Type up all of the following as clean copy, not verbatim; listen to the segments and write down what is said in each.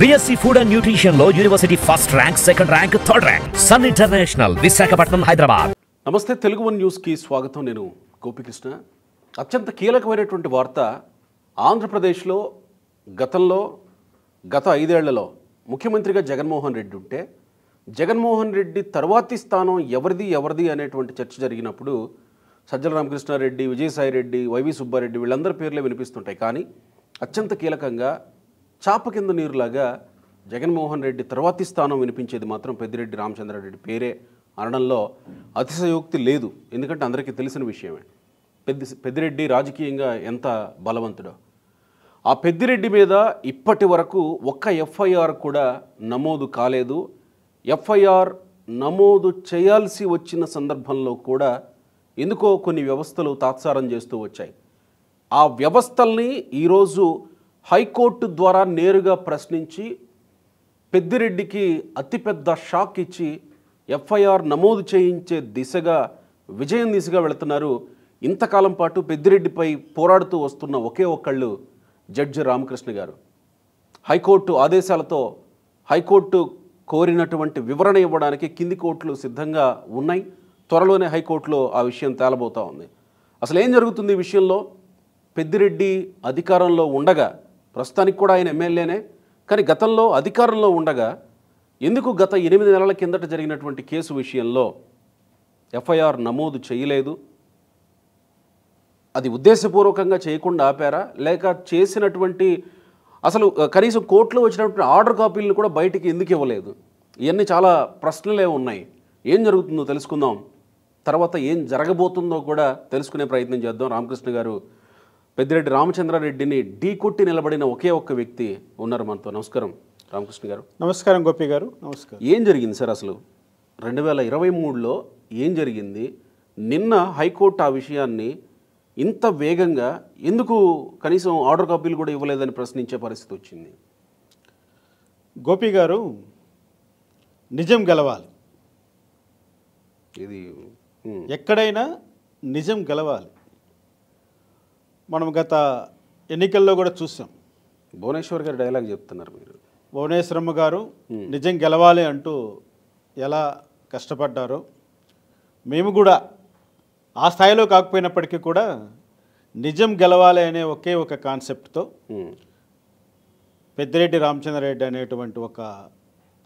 BSc Food and Nutrition లో university first rank, second rank, third rank. Sun international, Visakhapatnam, Hyderabad. నమస్తే, Telugu one న్యూస్కి స్వాగతం. నేను గోపికృష్ణ. అత్యంత కీలకమైనటువంటి వార్త. ఆంధ్రప్రదేశ్లో గత 5 ఏళ్లలో ముఖ్యమంత్రిగా జగన్మోహన్ రెడ్డి ఉంటే, జగన్మోహన్ రెడ్డి తర్వాతి స్థానం ఎవరిది అనేటువంటి చర్చ జరిగినప్పుడు సజ్జల రామకృష్ణారెడ్డి, విజయసాయి రెడ్డి, వైవి సుబ్బారెడ్డి వీళ్ళందరి పేర్లే వినిపిస్తుంటాయి. కానీ అత్యంత కీలకంగా చాప కింద నీరులాగా జగన్మోహన్ రెడ్డి తర్వాతి స్థానం వినిపించేది మాత్రం పెద్దిరెడ్డి రామచంద్రారెడ్డి పేరే అనడంలో అతిశయోక్తి లేదు. ఎందుకంటే అందరికీ తెలిసిన విషయమే. పెద్దిరెడ్డి రాజకీయంగా ఎంత బలవంతుడో. ఆ పెద్దిరెడ్డి మీద ఇప్పటి వరకు ఒక్క ఎఫ్ఐఆర్ కూడా నమోదు కాలేదు. ఎఫ్ఐఆర్ నమోదు చేయాల్సి వచ్చిన సందర్భంలో కూడా ఎందుకో కొన్ని వ్యవస్థలు తాత్సారం చేస్తూ వచ్చాయి. ఆ వ్యవస్థల్ని ఈరోజు హైకోర్టు ద్వారా నేరుగా ప్రశ్నించి పెద్దిరెడ్డికి అతిపెద్ద షాక్ ఇచ్చి ఎఫ్ఐఆర్ నమోదు చేయించే విజయం దిశగా వెళుతున్నారు. ఇంతకాలం పాటు పెద్దిరెడ్డిపై పోరాడుతూ వస్తున్న ఒకే ఒక్కళ్ళు జడ్జి రామకృష్ణ గారు. హైకోర్టు ఆదేశాలతో హైకోర్టు కోరినటువంటి వివరణ ఇవ్వడానికి కింది కోర్టులు సిద్ధంగా ఉన్నాయి. త్వరలోనే హైకోర్టులో ఆ విషయం తేలబోతూ ఉంది. అసలు ఏం జరుగుతుంది ఈ విషయంలో? పెద్దిరెడ్డి అధికారంలో ఉండగా, ప్రస్తుతానికి కూడా ఆయన ఎమ్మెల్యేనే, కానీ గతంలో అధికారంలో ఉండగా ఎందుకు గత 8 నెలల కిందట జరిగినటువంటి కేసు విషయంలో ఎఫ్ఐఆర్ నమోదు చేయలేదు? అది ఉద్దేశపూర్వకంగా చేయకుండా ఆపారా, లేక చేసినటువంటి అసలు కనీసం కోర్టులో వచ్చినటువంటి ఆర్డర్ కాపీలను కూడా బయటికి ఎందుకు ఇవ్వలేదు? ఇవన్నీ చాలా ప్రశ్నలే ఉన్నాయి. ఏం జరుగుతుందో తెలుసుకుందాం. తర్వాత ఏం జరగబోతుందో కూడా తెలుసుకునే ప్రయత్నం చేద్దాం. రామకృష్ణ గారు పెద్దిరెడ్డి రామచంద్రారెడ్డిని ఢీకొట్టి నిలబడిన ఒకే ఒక్క వ్యక్తి ఉన్నారు మనతో. నమస్కారం రామకృష్ణ గారు. నమస్కారం గోపి గారు. నమస్కారం. ఏం జరిగింది సార్ అసలు 2023లో ఏం జరిగింది? నిన్న హైకోర్టు ఆ విషయాన్ని ఇంత వేగంగా ఎందుకు కనీసం ఆర్డర్ కాపీలు కూడా ఇవ్వలేదని ప్రశ్నించే పరిస్థితి వచ్చింది? గోపి గారు, నిజం గెలవాలి. ఇది ఎక్కడైనా నిజం గెలవాలి. మనం గత ఎన్నికల్లో కూడా చూసాం. భువనేశ్వర్ గారు డైలాగ్ చెప్తున్నారు మీరు. భువనేశ్వరమ్మ గారు నిజం గెలవాలి అంటూ ఎలా కష్టపడ్డారో, మేము కూడా ఆ స్థాయిలో కాకపోయినప్పటికీ కూడా నిజం గెలవాలి అనే ఒకే ఒక కాన్సెప్ట్తో పెద్దిరెడ్డి రామచంద్రారెడ్డి అనేటువంటి ఒక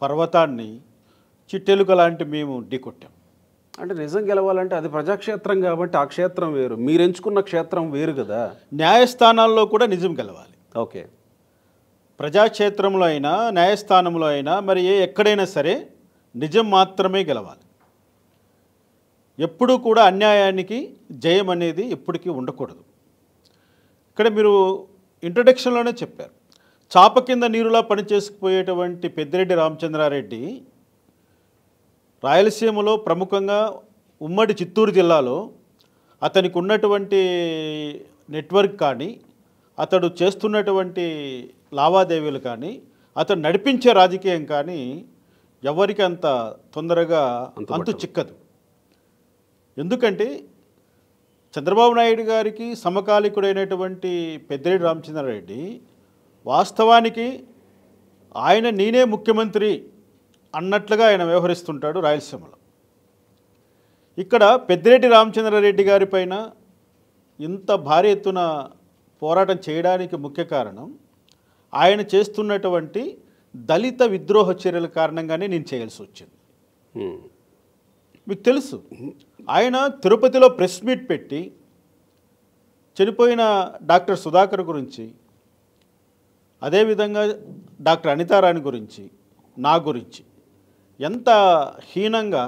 పర్వతాన్ని చిట్టెలుక లాంటి మేము ఢీకొట్టాం. అంటే నిజం గెలవాలంటే అది ప్రజాక్షేత్రం కాబట్టి ఆ క్షేత్రం వేరు, మీరు ఎంచుకున్న క్షేత్రం వేరు కదా. న్యాయస్థానాల్లో కూడా నిజం గెలవాలి. ఓకే, ప్రజాక్షేత్రంలో అయినా న్యాయస్థానంలో అయినా మరి ఎక్కడైనా సరే నిజం మాత్రమే గెలవాలి. ఎప్పుడూ కూడా అన్యాయానికి జయం అనేది ఎప్పటికీ ఉండకూడదు. ఇక్కడ మీరు ఇంట్రడక్షన్లోనే చెప్పారు, చాప కింద నీరులా పనిచేసుకుపోయేటువంటి పెద్దిరెడ్డి రామచంద్రారెడ్డి రాయలసీమలో ప్రముఖంగా ఉమ్మడి చిత్తూరు జిల్లాలో అతనికి ఉన్నటువంటి నెట్వర్క్ కానీ, అతడు చేస్తున్నటువంటి లావాదేవీలు కానీ, అతడు నడిపించే రాజకీయం కానీ ఎవరికి అంత తొందరగా అంతు చిక్కదు. ఎందుకంటే చంద్రబాబు నాయుడు గారికి సమకాలికుడైనటువంటి పెద్దిరెడ్డి రామచంద్రారెడ్డి వాస్తవానికి నేనే ముఖ్యమంత్రి అన్నట్లుగా ఆయన వ్యవహరిస్తుంటాడు రాయలసీమలో. ఇక్కడ పెద్దిరెడ్డి రామచంద్రారెడ్డి గారి పైన ఇంత భారీ ఎత్తున పోరాటం చేయడానికి ముఖ్య కారణం ఆయన చేస్తున్నటువంటి దళిత విద్రోహ చర్యల కారణంగానే నేను చేయాల్సి వచ్చింది. మీకు తెలుసు, ఆయన తిరుపతిలో ప్రెస్ మీట్ పెట్టి చనిపోయిన డాక్టర్ సుధాకర్ గురించి, అదేవిధంగా డాక్టర్ అనితారాణి గురించి, నా గురించి ఎంత హీనంగా,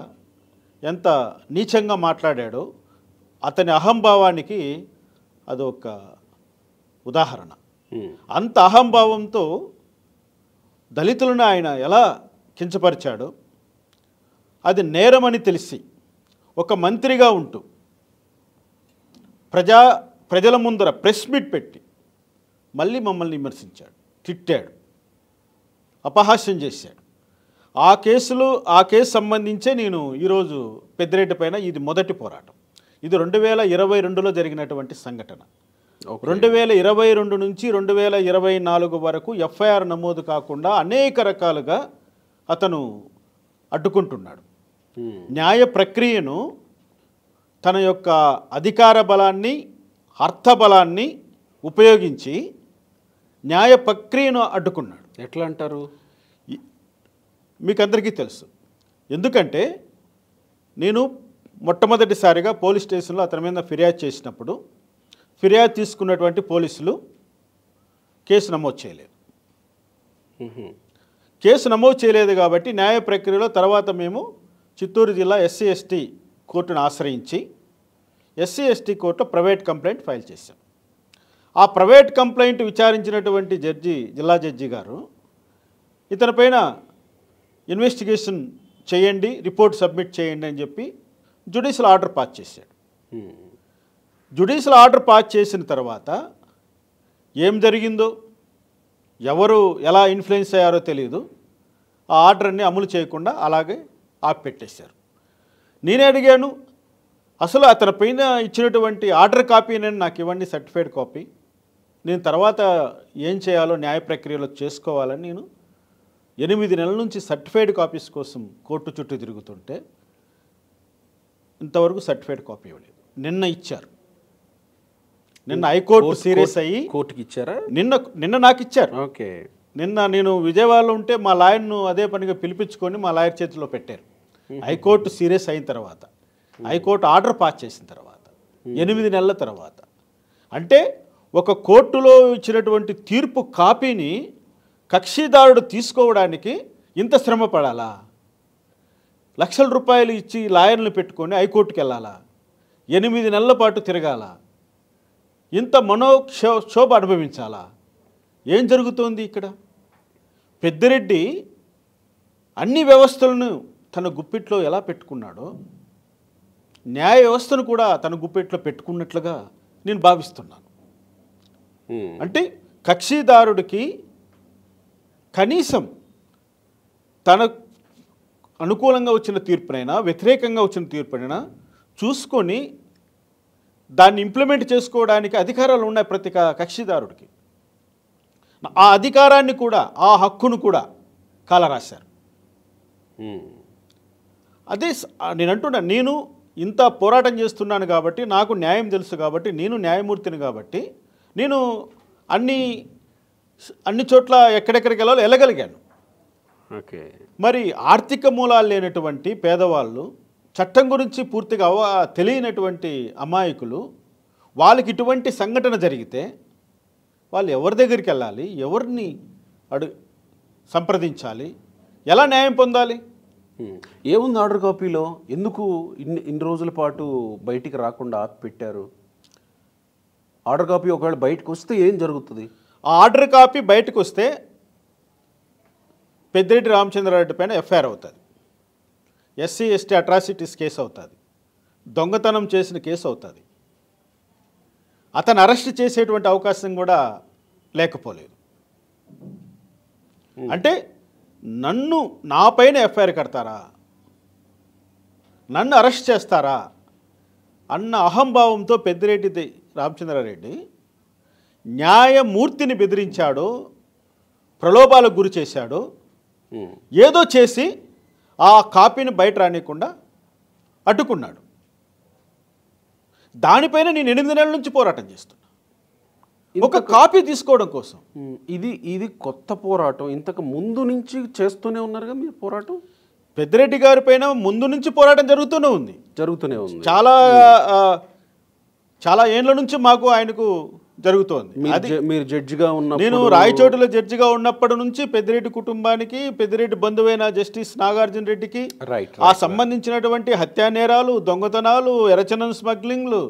ఎంత నీచంగా మాట్లాడాడో అతని అహంభావానికి అదొక ఉదాహరణ. అంత అహంభావంతో దళితులను ఆయన ఎలా కించపరిచాడో అది నేరమని తెలిసి ఒక మంత్రిగా ఉంటూ ప్రజల ముందర ప్రెస్ మీట్ పెట్టి మళ్ళీ మమ్మల్ని విమర్శించాడు, తిట్టాడు, అపహాస్యం చేశాడు. ఆ కేసు సంబంధించే నేను ఈరోజు పెద్దిరెడ్డి పైన ఇది మొదటి పోరాటం. ఇది 2022లో జరిగినటువంటి సంఘటన. 2022 నుంచి 2024 వరకు ఎఫ్ఐఆర్ నమోదు కాకుండా అనేక రకాలుగా అతను అడ్డుకుంటున్నాడు. న్యాయ ప్రక్రియను తన యొక్క అధికార బలాన్ని అర్థ బలాన్ని ఉపయోగించి న్యాయ ప్రక్రియను అడ్డుకున్నాడు. ఎట్లా అంటారు? మీకు అందరికీ తెలుసు. ఎందుకంటే నేను మొట్టమొదటిసారిగా పోలీస్ స్టేషన్లో అతని మీద ఫిర్యాదు చేసినప్పుడు ఫిర్యాదు తీసుకున్నటువంటి పోలీసులు కేసు నమోదు చేయలేదు. కేసు నమోదు చేయలేదు కాబట్టి న్యాయ ప్రక్రియలో తర్వాత మేము చిత్తూరు జిల్లా ఎస్సీ ఎస్టీ కోర్టును ఆశ్రయించి ఎస్సీ ఎస్టీ కోర్టులో ప్రైవేట్ కంప్లైంట్ ఫైల్ చేశాం. ఆ ప్రైవేట్ కంప్లైంట్ విచారించినటువంటి జిల్లా జడ్జి గారు ఇతనిపైన ఇన్వెస్టిగేషన్ చేయండి, రిపోర్ట్ సబ్మిట్ చేయండి అని చెప్పి జ్యుడిషియల్ ఆర్డర్ పాస్ చేశాడు. జ్యుడిషియల్ ఆర్డర్ పాస్ చేసిన తర్వాత ఏం జరిగిందో, ఎవరు ఎలా ఇన్ఫ్లుయెన్స్ అయ్యారో తెలియదు. ఆ ఆర్డర్ని అమలు చేయకుండా అలాగే ఆపిపెట్టేశారు. నేనే అడిగాను, అసలు అతని పైన ఇచ్చినటువంటి ఆర్డర్ కాపీని నాకు ఇవ్వండి, సర్టిఫైడ్ కాపీ. నేను తర్వాత ఏం చేయాలో న్యాయ ప్రక్రియలో చేసుకోవాలని నేను 8 నెలల నుంచి సర్టిఫైడ్ కాపీస్ కోసం కోర్టు చుట్టూ తిరుగుతుంటే ఇంతవరకు సర్టిఫైడ్ కాపీ ఇవ్వలేదు. నిన్న ఇచ్చారు. నిన్న హైకోర్టు సీరియస్ అయ్యి కోర్టుకి ఇచ్చారా? నిన్న నాకు ఇచ్చారు. ఓకే. నిన్న నేను విజయవాడలో ఉంటే మా లాయర్ను అదే పనిగా పిలిపించుకొని మా లాయర్ చేతిలో పెట్టారు. హైకోర్టు సీరియస్ అయిన తర్వాత, హైకోర్టు ఆర్డర్ పాస్ చేసిన తర్వాత 8 నెలల తర్వాత, అంటే ఒక కోర్టులో ఇచ్చినటువంటి తీర్పు కాపీని కక్షిదారుడు తీసుకోవడానికి ఇంత శ్రమ పడాలా? లక్షల రూపాయలు ఇచ్చి లాయర్లను పెట్టుకొని హైకోర్టుకి వెళ్ళాలా? 8 నెలల పాటు తిరగాల? ఇంత మనోక్షోభ అనుభవించాలా? ఏం జరుగుతోంది ఇక్కడ? పెద్దిరెడ్డి అన్ని వ్యవస్థలను తన గుప్పిట్లో ఎలా పెట్టుకున్నాడో న్యాయ వ్యవస్థను కూడా తన గుప్పిట్లో పెట్టుకున్నట్లుగా నేను భావిస్తున్నాను. అంటే కక్షిదారుడికి కనీసం తన అనుకూలంగా వచ్చిన తీర్పునైనా వ్యతిరేకంగా వచ్చిన తీర్పునైనా చూసుకొని దాన్ని ఇంప్లిమెంట్ చేసుకోవడానికి అధికారాలు ఉన్నాయి ప్రతి కక్షిదారుడికి. ఆ అధికారాన్ని కూడా, ఆ హక్కును కూడా కాలరాశారు. అదే నేను అంటున్నా, నేను ఇంత పోరాటం చేస్తున్నాను కాబట్టి, నాకు న్యాయం తెలుసు కాబట్టి, నేను న్యాయమూర్తిని కాబట్టి నేను అన్ని చోట్ల ఎక్కడెక్కడికి వెళ్ళాలో వెళ్ళగలిగాను. ఓకే. మరి ఆర్థిక మూలాలు లేనటువంటి పేదవాళ్ళు, చట్టం గురించి పూర్తిగా తెలియనటువంటి అమాయకులు, వాళ్ళకి ఇటువంటి సంఘటన జరిగితే వాళ్ళు ఎవరి దగ్గరికి వెళ్ళాలి, ఎవరిని సంప్రదించాలి, ఎలా న్యాయం పొందాలి? ఏముంది ఆర్డర్ కాపీలో? ఎందుకు ఇన్ని రోజుల పాటు బయటికి రాకుండా ఆపి పెట్టారు? ఆర్డర్ కాపీ ఒకవేళ బయటకు వస్తే ఏం జరుగుతుంది? ఆ ఆర్డర్ కాపీ బయటకు వస్తే పెద్దిరెడ్డి రామచంద్రారెడ్డి పైన ఎఫ్ఐఆర్ అవుతుంది, ఎస్సీ ఎస్టీ అట్రాసిటీస్ కేసు అవుతుంది, దొంగతనం చేసిన కేసు అవుతుంది. అతను అరెస్ట్ చేసేటువంటి అవకాశం కూడా లేకపోలేదు. అంటే నా పైన ఎఫ్ఐఆర్ కడతారా, నన్ను అరెస్ట్ చేస్తారా అన్న అహంభావంతో పెద్దిరెడ్డి రామచంద్రారెడ్డి న్యాయమూర్తిని బెదిరించాడు, ప్రలోభాలకు గురి చేశాడు, ఏదో చేసి ఆ కాపీని బయట రానియకుండా అడ్డుకున్నాడు. దానిపైన నేను 8 నెలల నుంచి పోరాటం చేస్తున్నా, ఒక కాపీ తీసుకోవడం కోసం. ఇది కొత్త పోరాటం. ఇంతకు ముందు నుంచి చేస్తూనే ఉన్నారుగా మీరు పోరాటం? పెద్దిరెడ్డి గారి పైన ముందు నుంచి పోరాటం జరుగుతూనే ఉంది. చాలా ఏళ్ళ నుంచి మాకు ఆయనకు జరుగుతోంది. మీరు జడ్జిగా ఉన్న, నేను రాయచోటిలో జడ్జిగా ఉన్నప్పటి నుంచి పెద్దిరెడ్డి కుటుంబానికి, పెద్దిరెడ్డి బంధువైన జస్టిస్ నాగార్జున రెడ్డికి ఆ సంబంధించినటువంటి హత్యా నేరాలు, దొంగతనాలు, ఎర్రచందనం స్మగ్లింగ్లు,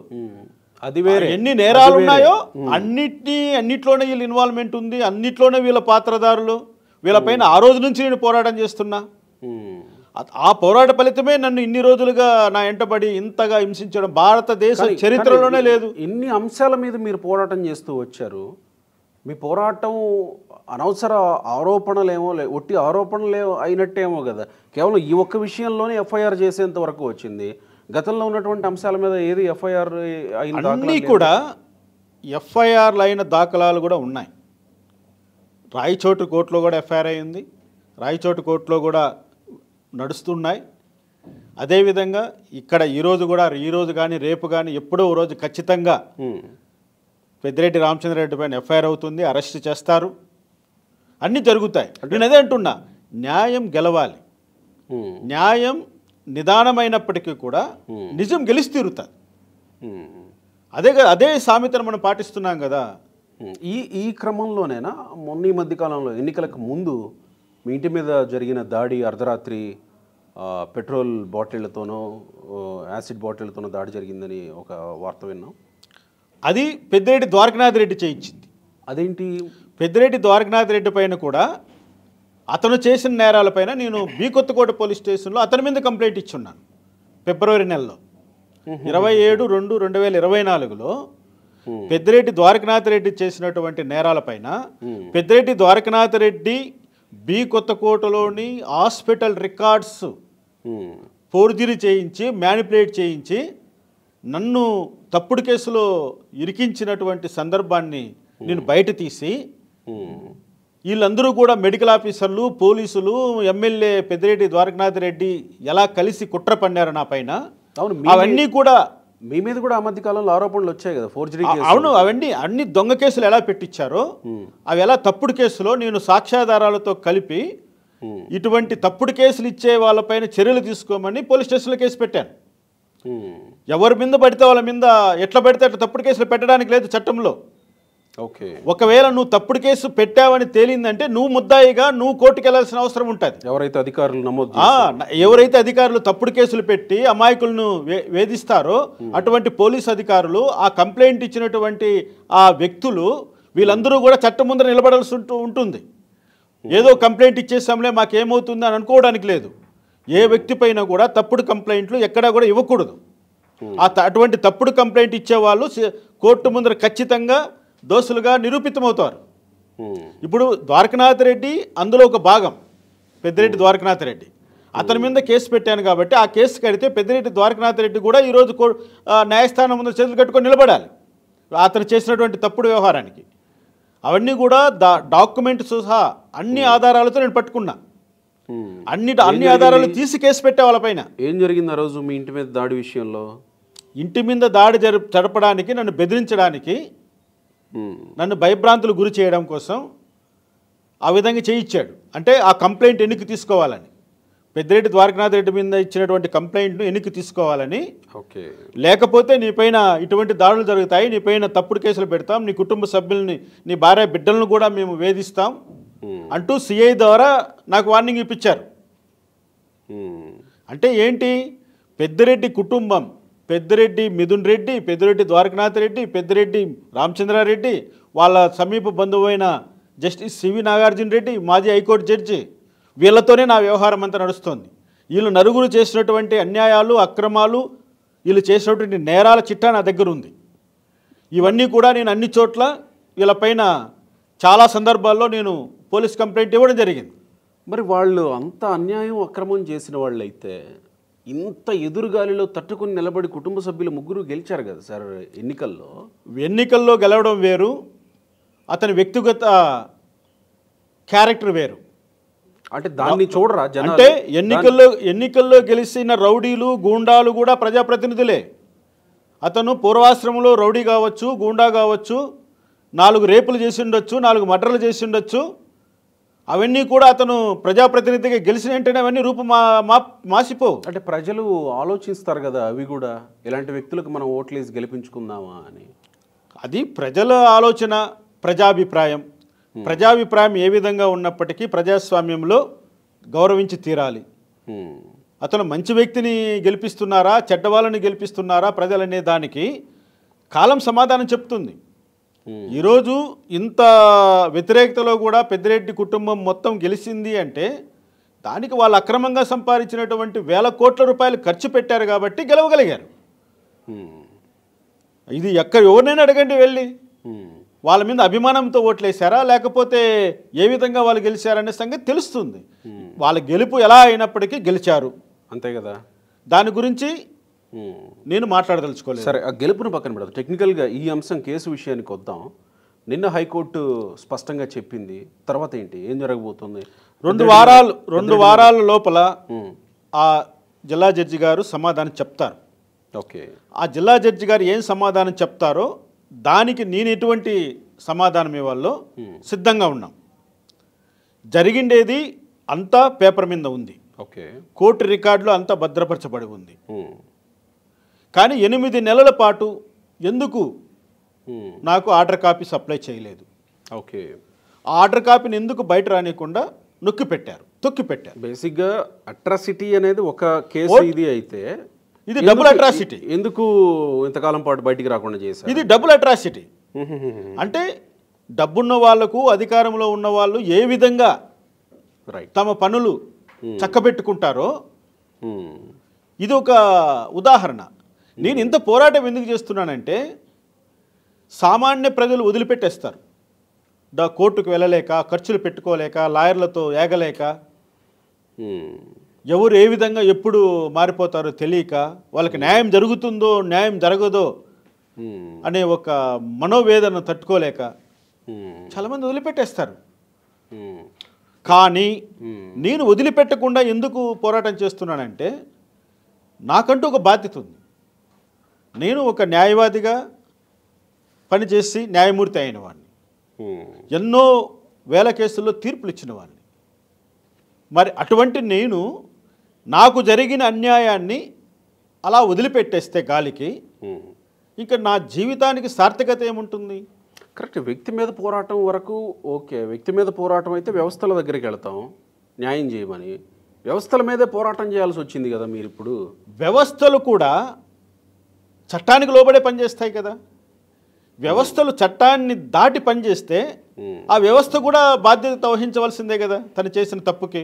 అది వేరే ఎన్ని నేరాలు ఉన్నాయో అన్నిట్లోనే వీళ్ళ ఇన్వాల్వ్మెంట్ ఉంది, అన్నిట్లోనే వీళ్ళ పాత్రదారులు. వీళ్ళపైన ఆ రోజు నుంచి నేను పోరాటం చేస్తున్నా. ఆ పోరాట ఫలితమే నన్ను ఇన్ని రోజులుగా నా ఎంటబడి ఇంతగా హింసించడం భారతదేశ చరిత్రలోనే లేదు. ఇన్ని అంశాల మీద మీరు పోరాటం చేస్తూ వచ్చారు. మీ పోరాటం అనవసర ఆరోపణలేమో, ఒట్టి ఆరోపణలే అయినట్టేమో కదా. కేవలం ఈ ఒక్క విషయంలోనే ఎఫ్ఐఆర్ చేసేంత వరకు వచ్చింది. గతంలో ఉన్నటువంటి అంశాల మీద ఏది ఎఫ్ఐఆర్ అన్నీ కూడా ఎఫ్ఐఆర్లు అయిన దాఖలాలు కూడా ఉన్నాయి. రాయచోటు కోర్టులో కూడా ఎఫ్ఐఆర్ అయింది, రాయచోటు కోర్టులో కూడా నడుస్తున్నాయి. అదేవిధంగా ఇక్కడ ఈరోజు కానీ రేపు కానీ ఎప్పుడో ఓ రోజు ఖచ్చితంగా పెద్దిరెడ్డి రామచంద్రారెడ్డి పైన ఎఫ్ఐఆర్ అవుతుంది, అరెస్ట్ చేస్తారు, అన్నీ జరుగుతాయి. నేను అదే అంటున్నా, న్యాయం గెలవాలి. న్యాయం నిదానమైనప్పటికీ కూడా నిజం గెలిచి తీరుతుంది. అదే సామెతను మనం పాటిస్తున్నాం కదా. ఈ క్రమంలోనేనా మొన్న ఈ మధ్యకాలంలో ఎన్నికలకు ముందు మీ ఇంటి మీద జరిగిన దాడి, అర్ధరాత్రి పెట్రోల్ బాటిళ్లతోనో యాసిడ్ బాటిళ్లతోనో దాడి జరిగిందని ఒక వార్త విన్నాం. అది పెద్దిరెడ్డి ద్వారకనాథ్ రెడ్డి చేయించింది. అదేంటి? పెద్దిరెడ్డి ద్వారకనాథ్ రెడ్డి పైన కూడా అతను చేసిన నేరాలపైన నేను బి కొత్తకోట పోలీస్ స్టేషన్లో అతని మీద కంప్లైంట్ ఇచ్చున్నాను. ఫిబ్రవరి నెలలో 27/2/2024లో పెద్దిరెడ్డి ద్వారకనాథ్ రెడ్డి చేసినటువంటి నేరాలపైన పెద్దిరెడ్డి ద్వారకనాథ్ రెడ్డి బి కొత్తకోటలోని హాస్పిటల్ రికార్డ్స్ ఫోర్జరీ చేయించి, మ్యానిపులేట్ చేయించి నన్ను తప్పుడు కేసులో ఇరికించినటువంటి సందర్భాన్ని నేను బయట తీసి, వీళ్ళందరూ కూడా మెడికల్ ఆఫీసర్లు, పోలీసులు, ఎమ్మెల్యే పెద్దిరెడ్డి ద్వారకనాథ్ రెడ్డి ఎలా కలిసి కుట్ర పన్నారు నా పైన, అవన్నీ కూడా మీ మీద కూడా ఆ మధ్య కాలంలో ఆరోపణలు వచ్చాయి కదా, ఫోర్జరీ. అవును, అవన్నీ అన్ని దొంగ కేసులు ఎలా పెట్టించారో, అవి ఎలా తప్పుడు కేసులో నేను సాక్ష్యాధారాలతో కలిపి ఇటువంటి తప్పుడు కేసులు ఇచ్చే వాళ్ళపైన చర్యలు తీసుకోమని పోలీస్ స్టేషన్లో కేసు పెట్టాను. ఎవరి మీద పడితే వాళ్ళ మీద ఎట్లా పడితే అట్లా తప్పుడు కేసులు పెట్టడానికి లేదు చట్టంలో. ఓకే, ఒకవేళ నువ్వు తప్పుడు కేసు పెట్టావని తేలిందంటే నువ్వు ముద్దాయిగా నువ్వు కోర్టుకు వెళ్లాల్సిన అవసరం ఉంటుంది. ఎవరైతే అధికారులు తప్పుడు కేసులు పెట్టి అమాయకులను వేధిస్తారో అటువంటి పోలీస్ అధికారులు, ఆ కంప్లైంట్ ఇచ్చినటువంటి ఆ వ్యక్తులు, వీళ్ళందరూ కూడా చట్టం ముందర నిలబడాల్సి ఉంటుంది. ఏదో కంప్లైంట్ ఇచ్చేసాంలే మాకేమవుతుంది అని అనుకోవడానికి లేదు. ఏ వ్యక్తి పైన కూడా తప్పుడు కంప్లైంట్లు ఎక్కడా కూడా ఇవ్వకూడదు. అటువంటి తప్పుడు కంప్లైంట్ ఇచ్చేవాళ్ళు కోర్టు ముందర ఖచ్చితంగా దోషులుగా నిరూపితమవుతారు. ఇప్పుడు ద్వారకనాథ్ రెడ్డి అందులో ఒక భాగం. పెద్దిరెడ్డి ద్వారకనాథ్ రెడ్డి అతని మీద కేసు పెట్టాను కాబట్టి ఆ కేసు కడితే పెద్దిరెడ్డి ద్వారకనాథ్ రెడ్డి కూడా ఈరోజు న్యాయస్థానం ముందు చేతులు కట్టుకొని నిలబడాలి అతను చేసినటువంటి తప్పుడు వ్యవహారానికి. అవన్నీ కూడా డాక్యుమెంట్స్ సహా అన్ని ఆధారాలతో నేను పట్టుకున్నా. అన్ని ఆధారాలు తీసి కేసు పెట్టే వాళ్ళపైన. ఏం జరిగింది ఆ రోజు మీ ఇంటి మీద దాడి విషయంలో? ఇంటి మీద దాడి జరపడానికి, నన్ను బెదిరించడానికి, నన్ను భయభ్రాంతులు గురి చేయడం కోసం ఆ విధంగా చేయించాడు. అంటే ఆ కంప్లైంట్ ఎన్నిక తీసుకోవాలని, పెద్దిరెడ్డి ద్వారకనాథ్ రెడ్డి మీద ఇచ్చినటువంటి కంప్లైంట్ను ఎన్నిక తీసుకోవాలని. ఓకే, లేకపోతే నీపైన ఇటువంటి దాడులు జరుగుతాయి, నీపైన తప్పుడు కేసులు పెడతాం, నీ కుటుంబ సభ్యుల్ని, నీ భార్య బిడ్డలను కూడా మేము వేధిస్తాం అంటూ సిఐ ద్వారా నాకు వార్నింగ్ ఇప్పించారు. అంటే ఏంటి, పెద్దిరెడ్డి కుటుంబం, పెద్దిరెడ్డి మిథున్ రెడ్డి, పెద్దిరెడ్డి ద్వారకనాథ్ రెడ్డి, పెద్దిరెడ్డి రామచంద్రారెడ్డి, వాళ్ళ సమీప బంధువైన జస్టిస్ సివి నాగార్జున రెడ్డి, మాజీ హైకోర్టు జడ్జి, వీళ్ళతోనే నా వ్యవహారం అంతా నడుస్తుంది. వీళ్ళు నలుగురు చేసినటువంటి అన్యాయాలు, అక్రమాలు, వీళ్ళు చేసినటువంటి నేరాల చిట్టా నా దగ్గర ఉంది. ఇవన్నీ కూడా నేను అన్ని చోట్ల వీళ్ళపైన చాలా సందర్భాల్లో నేను పోలీస్ కంప్లైంట్ ఇవ్వడం జరిగింది. మరి వాళ్ళు అంత అన్యాయం, అక్రమం చేసిన వాళ్ళు అయితే ఇంత ఎదురుగాలిలో తట్టుకుని నిలబడి కుటుంబ సభ్యులు ముగ్గురు గెలిచారు కదా సార్ ఎన్నికల్లో. ఎన్నికల్లో గెలవడం వేరు, అతని వ్యక్తిగత క్యారెక్టర్ వేరు. అంటే దాన్ని చూడరా జనాలు? అంటే ఎన్నికల్లో గెలిచిన రౌడీలు, గూండాలు కూడా ప్రజాప్రతినిధులే. అతను పూర్వాశ్రమంలో రౌడీ కావచ్చు, గూండా కావచ్చు, 4 రేపులు చేసి ఉండొచ్చు, 4 మర్డర్లు చేసి ఉండొచ్చు. అవన్నీ కూడా అతను ప్రజాప్రతినిధిగా గెలిచిన వెంటనే అవన్నీ మాసిపోవు. అంటే ప్రజలు ఆలోచిస్తారు కదా, అవి కూడా ఇలాంటి వ్యక్తులకు మనం ఓట్లేసి గెలిపించుకుందామా అని. అది ప్రజల ఆలోచన, ప్రజాభిప్రాయం. ప్రజాభిప్రాయం ఏ విధంగా ఉన్నప్పటికీ ప్రజాస్వామ్యంలో గౌరవించి తీరాలి. అతను మంచి వ్యక్తిని గెలిపిస్తున్నారా, చెడ్డవాళ్ళని గెలిపిస్తున్నారా ప్రజలనే దానికి కాలం సమాధానం చెప్తుంది. ఈరోజు ఇంత వ్యతిరేకతలో కూడా పెద్దిరెడ్డి కుటుంబం మొత్తం గెలిచింది అంటే దానికి వాళ్ళు అక్రమంగా సంపాదించినటువంటి వేల కోట్ల రూపాయలు ఖర్చు పెట్టారు కాబట్టి గెలవగలిగారు. ఇది ఎవరినైనా అడగండి వెళ్ళి, వాళ్ళ మీద అభిమానంతో ఓట్లేశారా లేకపోతే ఏ విధంగా వాళ్ళు గెలిచారనే సంగతి తెలుస్తుంది. వాళ్ళ గెలుపు ఎలా అయినప్పటికీ గెలిచారు, అంతే కదా. దాని గురించి నేను మాట్లాడదలుచుకోలేదు. సరే, ఆ గెలుపును పక్కన పెడదాం. టెక్నికల్గా ఈ అంశం కేసు విషయానికి వద్దాం. నిన్న హైకోర్టు స్పష్టంగా చెప్పింది. తర్వాత ఏంటి, ఏం జరగబోతుంది? 2 వారాల లోపల ఆ జిల్లా జడ్జి గారు సమాధానం చెప్తారు. ఓకే, ఆ జిల్లా జడ్జి గారు ఏం సమాధానం చెప్తారో దానికి నేను ఎటువంటి సమాధానం ఇవ్వాలో సిద్ధంగా ఉన్నాం. జరిగిండేది అంతా పేపర్ మీద ఉంది. ఓకే, కోర్టు రికార్డులో అంతా భద్రపరచబడి ఉంది. కానీ 8 నెలల పాటు ఎందుకు నాకు ఆర్డర్ కాపీ సప్లై చేయలేదు? ఓకే, ఆ ఆర్డర్ కాపీని ఎందుకు బయట రానియకుండా తొక్కి పెట్టారు. బేసిక్గా అట్రాసిటీ అనేది ఒక కేసు ఇది అయితే ఇది డబుల్ అట్రాసిటీ. ఎందుకు ఇంతకాలం పాటు బయటికి రాకుండా చేశారు? ఇది డబుల్ అట్రాసిటీ. అంటే డబ్బున్న వాళ్లకు, అధికారంలో ఉన్న వాళ్ళు ఏ విధంగా తమ పనులు చక్కబెట్టుకుంటారో ఇది ఒక ఉదాహరణ. నేను ఇంత పోరాటం ఎందుకు చేస్తున్నానంటే సామాన్య ప్రజలు వదిలిపెట్టేస్తారు. కోర్టుకు వెళ్ళలేక, ఖర్చులు పెట్టుకోలేక, లాయర్లతో ఏగలేక, ఎవరు ఏ విధంగా ఎప్పుడు మారిపోతారో తెలియక, వాళ్ళకి న్యాయం జరుగుతుందో న్యాయం జరగదో అనే ఒక మనోవేదన తట్టుకోలేక చాలామంది వదిలిపెట్టేస్తారు. కానీ నేను వదిలిపెట్టకుండా ఎందుకు పోరాటం చేస్తున్నానంటే నాకంటూ ఒక బాధ్యత ఉంది. నేను ఒక న్యాయవాదిగా పనిచేసి న్యాయమూర్తి అయిన వాడిని. ఎన్నో వేల కేసుల్లో తీర్పులు ఇచ్చిన వాడిని. మరి అటువంటి నేను నాకు జరిగిన అన్యాయాన్ని అలా వదిలిపెట్టేస్తే గాలికి ఇంకా నా జీవితానికి సార్థకత ఏముంటుంది? కరెక్ట్. వ్యక్తి మీద పోరాటం వరకు ఓకే, వ్యక్తి మీద పోరాటం అయితే వ్యవస్థల దగ్గరికి వెళ్తాం న్యాయం చేయమని. వ్యవస్థల మీదే పోరాటం చేయాల్సి వచ్చింది కదా మీరు ఇప్పుడు. వ్యవస్థలు కూడా చట్టానికి లోబడే పనిచేస్తాయి కదా. వ్యవస్థలు చట్టాన్ని దాటి పనిచేస్తే ఆ వ్యవస్థ కూడా బాధ్యత వహించవలసిందే కదా తను చేసిన తప్పుకి.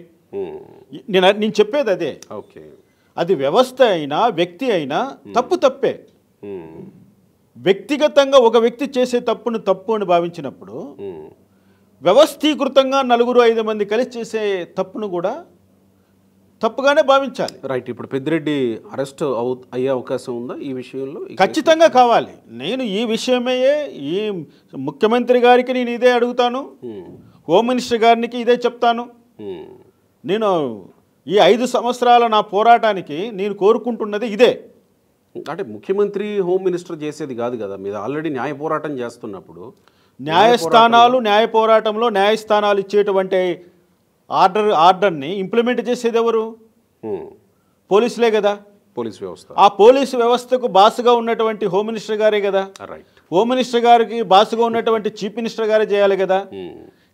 నేను చెప్పేది అదే. ఓకే, అది వ్యవస్థ అయినా వ్యక్తి అయినా తప్పే. వ్యక్తిగతంగా ఒక వ్యక్తి చేసే తప్పును తప్పు అని భావించినప్పుడు వ్యవస్థీకృతంగా 4-5 మంది కలిసి చేసే తప్పును కూడా తప్పుగానే భావించాలి. రైట్. ఇప్పుడు పెద్దిరెడ్డి అరెస్ట్ అయ్యే అవకాశం ఉందా ఈ విషయంలో? ఖచ్చితంగా కావాలి. నేను ఈ విషయమే ఈ ముఖ్యమంత్రి గారికి నేను ఇదే అడుగుతాను, హోమ్ మినిస్టర్ గారికి ఇదే చెప్తాను. నేను ఈ 5 సంవత్సరాల నా పోరాటానికి నేను కోరుకుంటున్నది ఇదే. అంటే ముఖ్యమంత్రి హోమ్ మినిస్టర్ చేసేది కాదు కదా, మీరు ఆల్రెడీ న్యాయ పోరాటం చేస్తున్నప్పుడు న్యాయస్థానాలు న్యాయ పోరాటంలో న్యాయస్థానాలు ఇచ్చేటువంటి ఆర్డర్ని ఇంప్లిమెంట్ చేసేది ఎవరు? పోలీసులే కదా. పోలీస్ వ్యవస్థ. ఆ పోలీసు వ్యవస్థకు బాసుగా ఉన్నటువంటి హోమ్ మినిస్టర్ గారే కదా. రైట్. హోమ్ మినిస్టర్ గారికి బాసుగా ఉన్నటువంటి చీఫ్ మినిస్టర్ గారే చేయాలి కదా.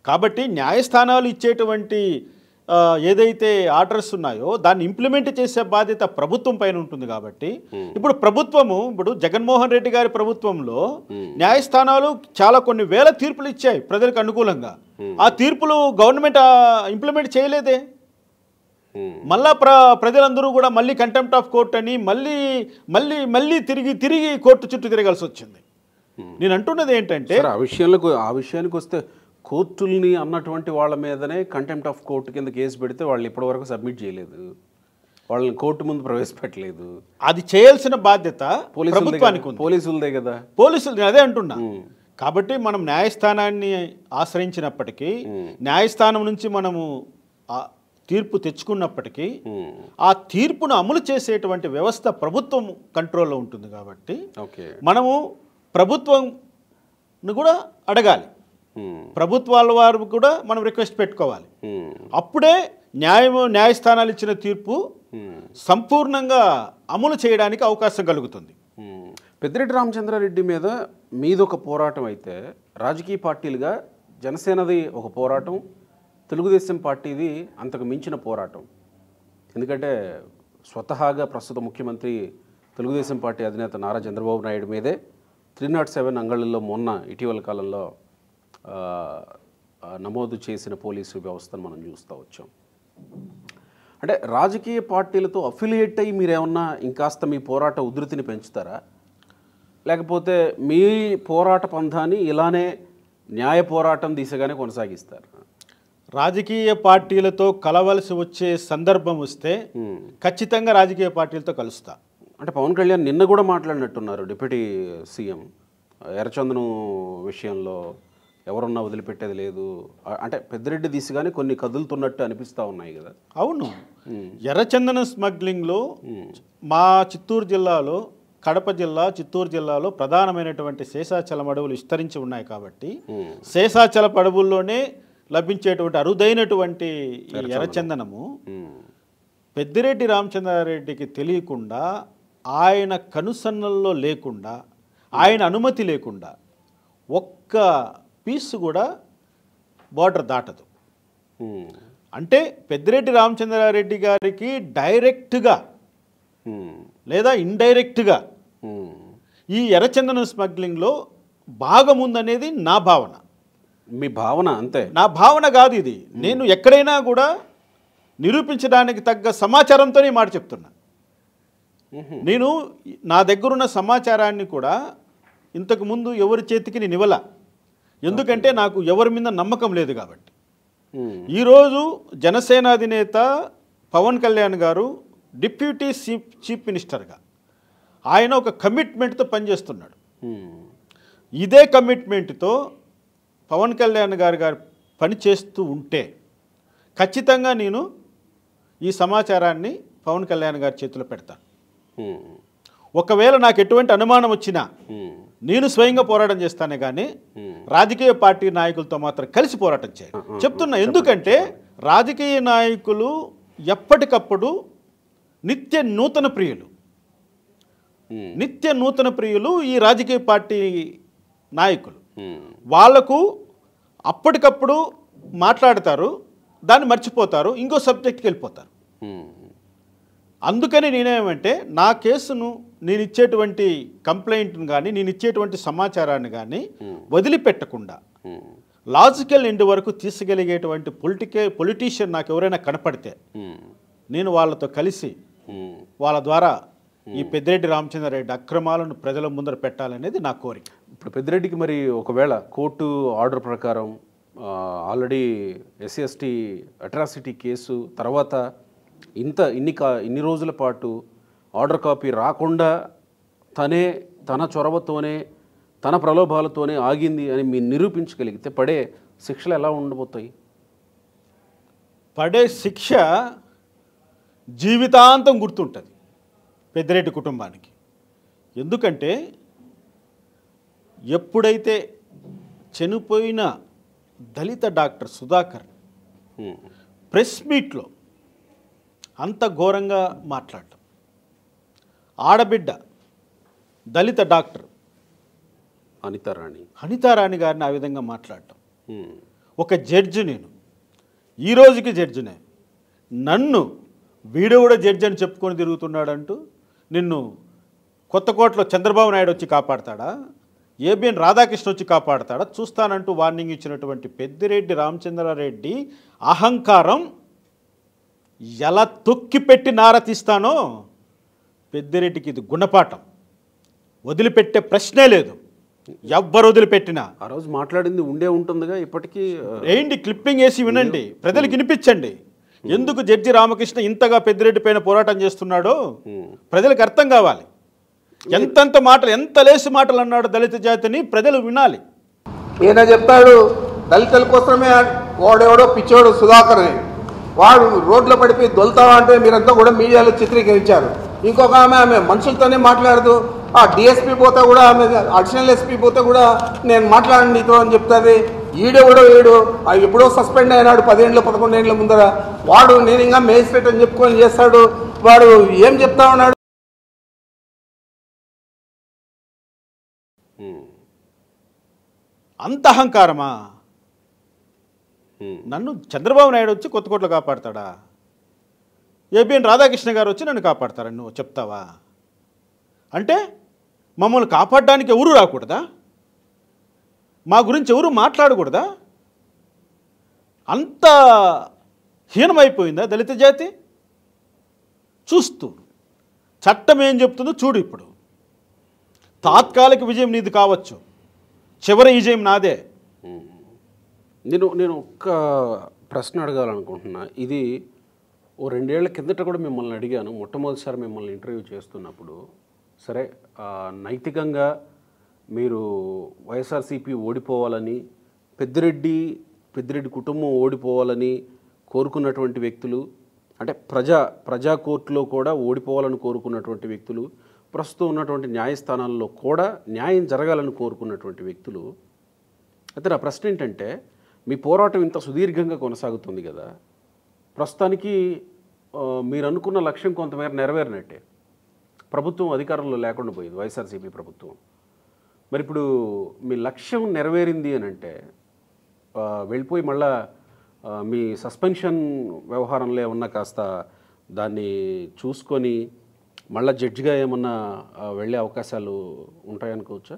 కాబట్టి న్యాయస్థానాలు ఇచ్చేటువంటి ఏదైతే ఆర్డర్స్ ఉన్నాయో దాన్ని ఇంప్లిమెంట్ చేసే బాధ్యత ప్రభుత్వం పైన ఉంటుంది. కాబట్టి ఇప్పుడు జగన్మోహన్ రెడ్డి గారి ప్రభుత్వంలో న్యాయస్థానాలు చాలా కొన్ని వేల తీర్పులు ఇచ్చాయి ప్రజలకు అనుకూలంగా. ఆ తీర్పులు గవర్నమెంట్ ఇంప్లిమెంట్ చేయలేదే. మళ్ళా ప్రజలందరూ కూడా మళ్ళీ కంటెంప్ట్ ఆఫ్ కోర్ట్ అని మళ్ళీ తిరిగి కోర్టు చుట్టూ తిరగాల్సి వచ్చింది. నేను అంటున్నది ఏంటంటే ఆ విషయానికి వస్తే కోర్టుల్ని అన్నటువంటి వాళ్ళ మీదనే కంటెంప్ట్ ఆఫ్ కోర్టు కింద కేసు పెడితే వాళ్ళు ఇప్పటివరకు సబ్మిట్ చేయలేదు, వాళ్ళని కోర్టు ముందు ప్రవేశపెట్టలేదు. అది చేయాల్సిన బాధ్యత ప్రభుత్వానికి, పోలీసులదే కదా. పోలీసులు అదే అంటున్నా. కాబట్టి మనం న్యాయస్థానాన్ని ఆశ్రయించినప్పటికీ, న్యాయస్థానం నుంచి మనము తీర్పు తెచ్చుకున్నప్పటికీ ఆ తీర్పును అమలు చేసేటువంటి వ్యవస్థ ప్రభుత్వం కంట్రోల్లో ఉంటుంది. కాబట్టి మనము ప్రభుత్వం కూడా అడగాలి, ప్రభుత్వాల వారు కూడా మనం రిక్వెస్ట్ పెట్టుకోవాలి. అప్పుడే న్యాయస్థానాలు ఇచ్చిన తీర్పు సంపూర్ణంగా అమలు చేయడానికి అవకాశం కలుగుతుంది. పెద్దిరెడ్డి రామచంద్రారెడ్డి మీద మీదొక పోరాటం అయితే, రాజకీయ పార్టీలుగా జనసేనది ఒక పోరాటం, తెలుగుదేశం పార్టీది అంతకు మించిన పోరాటం. ఎందుకంటే స్వతహాగా ప్రస్తుత ముఖ్యమంత్రి తెలుగుదేశం పార్టీ అధినేత నారా చంద్రబాబు నాయుడు మీదే 307 అంగళ్ళల్లో మొన్న ఇటీవల కాలంలో నమోదు చేసిన పోలీసు వ్యవస్థను మనం చూస్తూ వచ్చాం. అంటే రాజకీయ పార్టీలతో అఫిలియేట్ అయ్యి మీరేమన్నా ఇంకాస్త మీ పోరాట ఉధృతిని పెంచుతారా, లేకపోతే మీ పోరాట పంథాన్ని ఇలానే న్యాయ పోరాటం దిశగానే కొనసాగిస్తారు? రాజకీయ పార్టీలతో కలవలసి వచ్చే సందర్భం వస్తే ఖచ్చితంగా రాజకీయ పార్టీలతో కలుస్తా. అంటే పవన్ కళ్యాణ్ నిన్న కూడా మాట్లాడినట్టున్నారు డిప్యూటీ సీఎం ఎర్రచందనం విషయంలో ఎవరున్నా వదిలిపెట్టేది లేదు అంటే పెద్దిరెడ్డి దిశగానే కొన్ని కదులుతున్నట్టు అనిపిస్తూ ఉన్నాయి కదా. అవును, ఎర్రచందనం స్మగ్లింగ్లో మా చిత్తూరు జిల్లాలో, కడప జిల్లా, చిత్తూరు జిల్లాలో ప్రధానమైనటువంటి శేషాచలం అడవులు విస్తరించి ఉన్నాయి కాబట్టి శేషాచలపు అడవుల్లోనే లభించేటువంటి అరుదైనటువంటి ఎర్రచందనము పెద్దిరెడ్డి రామచంద్రారెడ్డికి తెలియకుండా, ఆయన కనుసన్నల్లో లేకుండా, ఆయన అనుమతి లేకుండా ఒక్క పీస్ కూడా బార్డర్ దాటదు. అంటే పెద్దిరెడ్డి రామచంద్రారెడ్డి గారికి డైరెక్ట్గా లేదా ఇండైరెక్ట్గా ఈ ఎర్రచందనం స్మగ్లింగ్లో భాగముందనేది నా భావన. మీ భావన? అంతే, నా భావన కాదు ఇది. నేను ఎక్కడైనా కూడా నిరూపించడానికి తగ్గ సమాచారంతోనే మాట చెప్తున్నా. నేను నా దగ్గరున్న సమాచారాన్ని కూడా ఇంతకుముందు ఎవరి చేతికి నేను ఇవ్వలా, ఎందుకంటే నాకు ఎవరి మీద నమ్మకం లేదు కాబట్టి. ఈరోజు జనసేన అధినేత పవన్ కళ్యాణ్ గారు డిప్యూటీ చీఫ్ మినిస్టర్గా ఆయన ఒక కమిట్మెంట్తో పనిచేస్తున్నాడు. ఇదే కమిట్మెంట్తో పవన్ కళ్యాణ్ గారు పనిచేస్తూ ఉంటే ఖచ్చితంగా నేను ఈ సమాచారాన్ని పవన్ కళ్యాణ్ గారి చేతిలో పెడతాను. ఒకవేళ నాకు ఎటువంటి అనుమానం వచ్చినా నేను స్వయంగా పోరాటం చేస్తానే కానీ రాజకీయ పార్టీ నాయకులతో మాత్రం కలిసి పోరాటం చేయాలి చెప్తున్నా. ఎందుకంటే రాజకీయ నాయకులు ఎప్పటికప్పుడు నిత్య నూతన ప్రియులు ఈ రాజకీయ పార్టీ నాయకులు. వాళ్లకు అప్పటికప్పుడు మాట్లాడతారు, దాన్ని మర్చిపోతారు, ఇంకో సబ్జెక్ట్కి వెళ్ళిపోతారు. అందుకని నేనేమంటే నా కేసును, నేను ఇచ్చేటువంటి కంప్లైంట్ను కానీ, నేను ఇచ్చేటువంటి సమాచారాన్ని కానీ వదిలిపెట్టకుండా లాజికల్ ఎండ్ వరకు తీసుకెళ్ళగేటువంటి పొలిటీషియన్ నాకు ఎవరైనా కనపడితే నేను వాళ్ళతో కలిసి వాళ్ళ ద్వారా ఈ పెద్దిరెడ్డి రామచంద్రారెడ్డి అక్రమాలను ప్రజల ముందర పెట్టాలనేది నా కోరిక. ఇప్పుడు పెద్దిరెడ్డికి మరి ఒకవేళ కోర్టు ఆర్డర్ ప్రకారం ఆల్రెడీ SC/ST అట్రాసిటీ కేసు తర్వాత ఇన్ని రోజుల పాటు ఆర్డర్ కాపీ రాకుండా తన చొరవతోనే తన ప్రలోభాలతోనే ఆగింది అని మీరు నిరూపించగలిగితే పడే శిక్షలు ఎలా ఉండబోతాయి? పడే శిక్ష జీవితాంతం గుర్తుంటుంది పెద్దిరెడ్డి కుటుంబానికి. ఎందుకంటే ఎప్పుడైతే చనిపోయిన దళిత డాక్టర్ సుధాకర్ ప్రెస్ మీట్లో అంత ఘోరంగా మాట్లాడటం, ఆడబిడ్డ దళిత డాక్టర్ అనితారాణి గారిని ఆ విధంగా మాట్లాడటం, ఒక జడ్జి, నేను ఈ రోజుకి జడ్జినే, నన్ను వీడు కూడా జడ్జి అని చెప్పుకొని తిరుగుతున్నాడంటూ నిన్ను కొత్తకోటలో చంద్రబాబు నాయుడు వచ్చి కాపాడతాడా, ఏబిఎన్ రాధాకృష్ణ వచ్చి కాపాడతాడా చూస్తానంటూ వార్నింగ్ ఇచ్చినటువంటి పెద్దిరెడ్డి రామచంద్రారెడ్డి అహంకారం ఎలా తొక్కిపెట్టి నారతీస్తానో పెద్దిరెడ్డికి ఇది గుణపాఠం. వదిలిపెట్టే ప్రశ్నే లేదు. ఎవ్వరు వదిలిపెట్టినా ఆ రోజు మాట్లాడింది ఉండే ఉంటుందిగా. ఇప్పటికీ ఏంటి క్లిప్పింగ్ వేసి వినండి, ప్రజలకు వినిపించండి. ఎందుకు జడ్జి రామకృష్ణ ఇంతగా పెద్దిరెడ్డి పైన పోరాటం చేస్తున్నాడో ప్రజలకు అర్థం కావాలి. ఎంతంత మాటలు, ఎంత లేసి మాటలు అన్నాడు దళిత జాతిని ప్రజలు వినాలి. ఈయన చెప్తాడు దళితుల కోసమే, వాడెవడో పిచ్చోడు సుధాకర్ అని, వాడు రోడ్లో పడిపోయి దొలుతావా అంటే మీరంతా కూడా మీడియాలో చిత్రీకరించారు. ఇంకొక ఆమె మనుషులతోనే మాట్లాడదు, ఆ డిఎస్పీ పోతే కూడా, ఆమె అడిషనల్ ఎస్పీ పోతే కూడా నేను మాట్లాడండి నీతో అని చెప్తుంది. ఈడెవడో ఎప్పుడో సస్పెండ్ అయినాడు 10 ఏళ్ళు 11 ఏళ్ళ ముందర, వాడు నేను ఇంకా మేజిస్ట్రేట్ అని చెప్పుకొని చేస్తాడు. వాడు ఏం చెప్తా ఉన్నాడు? అంత అహంకారమా? నన్ను చంద్రబాబు నాయుడు వచ్చి కొత్తకోటలో కాపాడతాడా? ఏబిఎన్ రాధాకృష్ణ గారు వచ్చి నన్ను కాపాడతారా నువ్వు చెప్తావా? అంటే మమ్మల్ని కాపాడడానికి ఎవరు రాకూడదా? మా గురించి ఎవరు మాట్లాడకూడదా? అంత హీనమైపోయిందా దళిత జాతి? చూస్తూ చట్టం ఏం చెప్తుందో చూడు. ఇప్పుడు తాత్కాలిక విజయం నీది కావచ్చు, చివరి విజయం నాదే. నేను ఒక్క ప్రశ్న అడగాలనుకుంటున్నా. ఇది ఓ 2 ఏళ్ల కిందట కూడా మిమ్మల్ని అడిగాను, మొట్టమొదటిసారి మిమ్మల్ని ఇంటర్వ్యూ చేస్తున్నప్పుడు. సరే, నైతికంగా మీరు వైఎస్ఆర్సీపీ ఓడిపోవాలని, పెద్దిరెడ్డి కుటుంబం ఓడిపోవాలని కోరుకున్నటువంటి వ్యక్తులు, అంటే ప్రజా కోర్టులో కూడా ఓడిపోవాలని కోరుకున్నటువంటి వ్యక్తులు, ప్రస్తుతం ఉన్నటువంటి న్యాయస్థానాల్లో కూడా న్యాయం జరగాలని కోరుకున్నటువంటి వ్యక్తులు. అయితే నా ప్రశ్న ఏంటంటే, మీ పోరాటం ఇంత సుదీర్ఘంగా కొనసాగుతుంది కదా, ప్రస్తుతానికి మీరు అనుకున్న లక్ష్యం కొంతమేర నెరవేరినట్టే. ప్రభుత్వం అధికారంలో లేకుండా పోయింది, వైఎస్ఆర్సీపీ ప్రభుత్వం. మరి ఇప్పుడు మీ లక్ష్యం నెరవేరింది అని అంటే వెళ్ళిపోయి మళ్ళా మీ సస్పెన్షన్ వ్యవహారంలో ఏమన్నా కాస్త దాన్ని చూసుకొని మళ్ళీ జడ్జిగా ఏమన్నా వెళ్ళే అవకాశాలు ఉంటాయనుకోవచ్చా?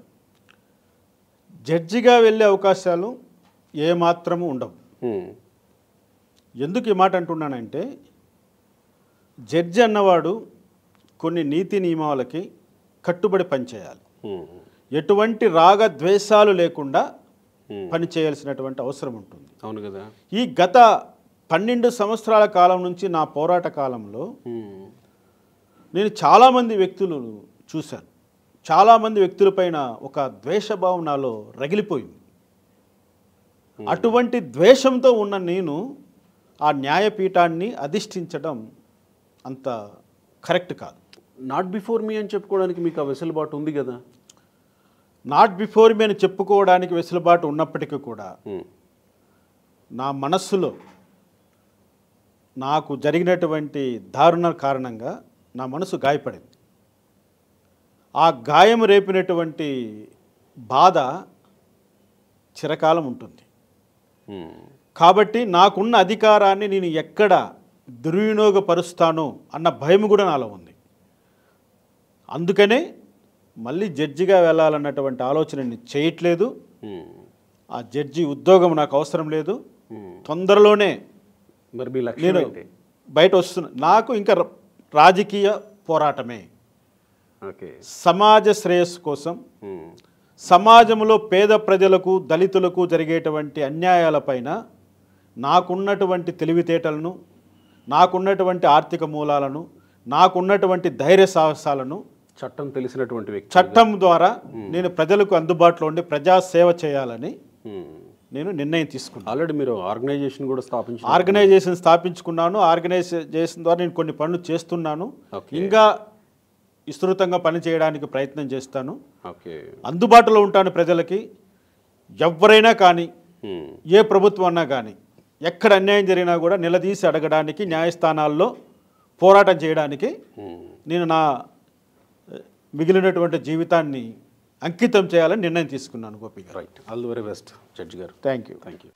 జడ్జిగా వెళ్ళే అవకాశాలు ఏమాత్రము ఉండవు. ఎందుకు ఈ మాట అంటున్నానంటే, జడ్జి అన్నవాడు కొన్ని నీతి నియమాలకి కట్టుబడి పనిచేయాలి. ఎటువంటి రాగద్వేషాలు లేకుండా పని చేయాల్సినటువంటి అవసరం ఉంటుంది. అవును కదా. ఈ గత 12 సంవత్సరాల కాలం నుంచి నా పోరాట కాలంలో నేను చాలామంది వ్యక్తులు చూశాను. చాలామంది వ్యక్తులపైన ఒక ద్వేషభావం నాలో రగిలిపోయింది. అటువంటి ద్వేషంతో ఉన్న నేను ఆ న్యాయపీఠాన్ని అధిష్ఠించడం అంత కరెక్ట్ కాదు. నాట్ బిఫోర్ మీ అని చెప్పుకోవడానికి మీకు ఆ వెసులుబాటు ఉంది కదా. నాట్ బిఫోర్ మీ అని చెప్పుకోవడానికి వెసులుబాటు ఉన్నప్పటికీ కూడా నా మనస్సులో నాకు జరిగినటువంటి దారుణ కారణంగా నా మనసు గాయపడింది. ఆ గాయం రేపినటువంటి బాధ చిరకాలం ఉంటుంది. కాబట్టి నాకున్న అధికారాన్ని నేను ఎక్కడ దుర్వినియోగపరుస్తానో అన్న భయం కూడా నాలో ఉంది. అందుకనే మళ్ళీ జడ్జిగా వెళ్ళాలన్నటువంటి ఆలోచన నేను చేయట్లేదు. ఆ జడ్జి ఉద్యోగం నాకు అవసరం లేదు. తొందరలోనే మరి మీ లక్ష్యం ఏంటి? బయట వస్తున్నా. నాకు ఇంకా రాజకీయ పోరాటమే. ఓకే. సమాజ శ్రేయస్సు కోసం, సమాజంలో పేద ప్రజలకు, దళితులకు జరిగేటువంటి అన్యాయాలపైన నాకున్నటువంటి తెలివితేటలను, నాకున్నటువంటి ఆర్థిక మూలాలను, నాకున్నటువంటి ధైర్య సాహసాలను, చట్టం తెలిసినటువంటి వ్యక్తి, చట్టం ద్వారా నేను ప్రజలకు అందుబాటులో ఉండి ప్రజాసేవ చేయాలని నేను నిర్ణయం తీసుకున్నాను. ఆల్రెడీ మీరు ఆర్గనైజేషన్ కూడా స్థాపించుకున్నాను. ఆర్గనైజేషన్ ద్వారా నేను కొన్ని పనులు చేస్తున్నాను. ఇంకా విస్తృతంగా పని చేయడానికి ప్రయత్నం చేస్తాను. అందుబాటులో ఉంటాను ప్రజలకి. ఎవరైనా కానీ, ఏ ప్రభుత్వం అన్నా కానీ, ఎక్కడ అన్యాయం జరిగినా కూడా నిలదీసి అడగడానికి, న్యాయస్థానాల్లో పోరాటం చేయడానికి నేను నా మిగిలినటువంటి జీవితాన్ని అంకితం చేయాలని నిర్ణయం తీసుకున్నాను. గోపి గారు. Right. All the very best judge గారు. Thank you.